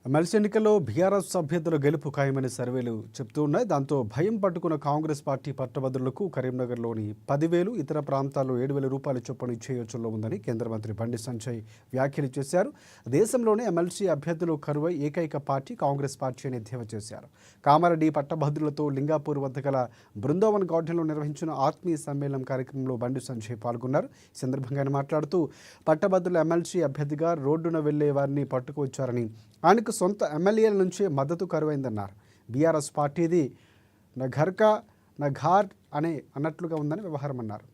MLC ఎన్నికల్లో BRS అభ్యర్థుల గెలుపు ఖాయమని సర్వేలు చెబుతూ ఉన్నాయి. దాంతో భయం పట్టుకున్న కాంగ్రెస్ పార్టీ పట్టభద్రులకు కరీంనగర్లోని 10,000, ఇతర ప్రాంతాల్లో 7,000 రూపాయల చొప్పున ఇచ్చే యోచనలో ఉందని కేంద్ర మంత్రి బండి సంజయ్ వ్యాఖ్యలు చేశారు. దేశంలోనే ఎమ్మెల్సీ అభ్యర్థులు కరువై ఏకైక పార్టీ కాంగ్రెస్ పార్టీ అని ఎద్దేవా చేశారు. కామారెడ్డి పట్టభద్రులతో లింగాపూర్ వద్ద గల బృందావన్ గార్డెన్లో నిర్వహించిన ఆత్మీయ సమ్మేళనం కార్యక్రమంలో బండి సంజయ్ పాల్గొన్నారు. ఈ సందర్భంగా ఆయన మాట్లాడుతూ పట్టభద్రుల ఎమ్మెల్సీ అభ్యర్థిగా రోడ్డున వెళ్లే వారిని పట్టుకువచ్చారని, ఆయనకు సొంత ఎమ్మెల్యేల నుంచే మద్దతు కరువైందన్నారు. బీఆర్ఎస్ పార్టీది నా ఘర్ కా నా ఘార్ అన్నట్లుగా ఉందని వ్యవహారమన్నారు.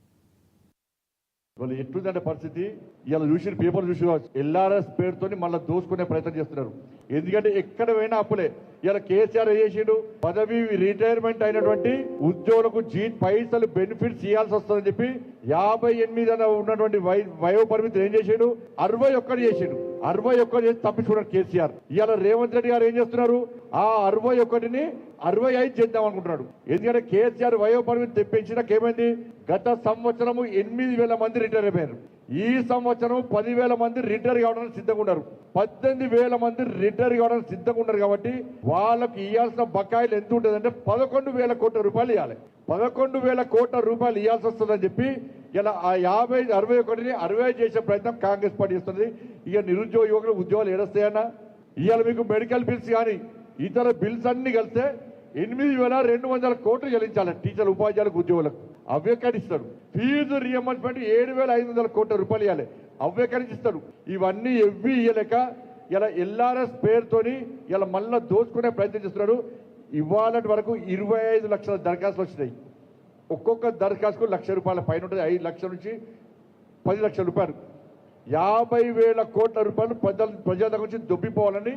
వాళ్ళు ఎట్లుందంటే పరిస్థితి ఇలా చూసిన పేపర్ చూసి ఎల్ఆర్ఎస్ పేరుతో మళ్ళీ దోసుకునే ప్రయత్నం చేస్తున్నారు. ఎందుకంటే ఎక్కడ పోయినా అప్పులే. ఇలా కేసీఆర్ చేసిండు, పదవి రిటైర్మెంట్ అయినటువంటి ఉద్యోగులకు పైసలు బెనిఫిట్స్ ఇవ్వాల్సి వస్తుందని చెప్పి 58 ఉన్నటువంటి వయో పరిమితి ఏం చేసిండు, 61 చేసిండు. 61 చేసి తప్పించుకున్నాడు కేసీఆర్. ఇవాళ రేవంత్ రెడ్డి గారు ఏం చేస్తున్నారు, ఆ 61ని 65 చేద్దాం అనుకుంటున్నాడు. ఎందుకంటే కేసీఆర్ వయో పరిమితి తెప్పించినాక ఏమైంది, గత సంవత్సరము 8,000 మంది రిటైర్ అయిపోయారు. ఈ సంవత్సరం 10,000 మంది రిటైర్ కావడానికి సిద్ధంగా ఉన్నారు. 18,000 మంది రిటైర్ కావడానికి సిద్ధంగా ఉన్నారు. కాబట్టి వాళ్ళకు ఇవ్వాల్సిన బకాయిలు ఎంత ఉంటుందంటే 11,000 కోట్ల రూపాయలు ఇవ్వాలి. 11,000 కోట్ల రూపాయలు ఇవ్వాల్సి వస్తుందని చెప్పి ఇలా ఆ 61ని 65 చేసే ప్రయత్నం కాంగ్రెస్ పార్టీ చేస్తుంది. ఇక నిరుద్యోగ యువకులు ఉద్యోగాలు ఏడొస్తాయన్నా, ఇవాళ మీకు మెడికల్ బిల్స్ కానీ ఇతర బిల్స్ అన్ని కలిస్తే 8,200 కోట్లు చెల్లించాలి టీచర్లు, ఉపాధ్యాయులకు, ఉద్యోగులకు. అవ్యకరిస్తాడు. ఫీజు రియంబర్స్మెంట్ 7,500 కోట్ల రూపాయలు ఇవ్వాలి, అవ్యకరిస్తాడు. ఇవన్నీ ఎవ్వి ఇయ్యలేక ఇలా ఎల్ఆర్ఎస్ పేరుతోని ఇలా మళ్ళా దోచుకునే ప్రయత్నం చేస్తున్నాడు. ఇవాళ వరకు 25 లక్షల దరఖాస్తులు వచ్చినాయి. ఒక్కొక్క దరఖాస్తుకు ₹1,00,000 పైన ఉంటుంది. 5 లక్షల నుంచి 10 లక్షల రూపాయలు, 50,000 కోట్ల రూపాయలు ప్రజల దగ్గర నుంచి దొబ్బిపోవాలని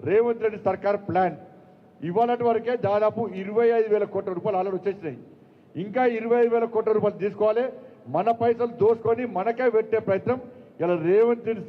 రేవంత్ రెడ్డి సర్కార్ ప్లాన్. ఇవాళ వరకే దాదాపు 25,000 కోట్ల రూపాయలు ఆల్రెడీ వచ్చేసినాయి. ఇంకా 25,000 కోట్ల రూపాయలు తీసుకోవాలి. మన పైసలు దోసుకొని మనకే పెట్టే ప్రయత్నం ఇలా రేవంత్ రెడ్డి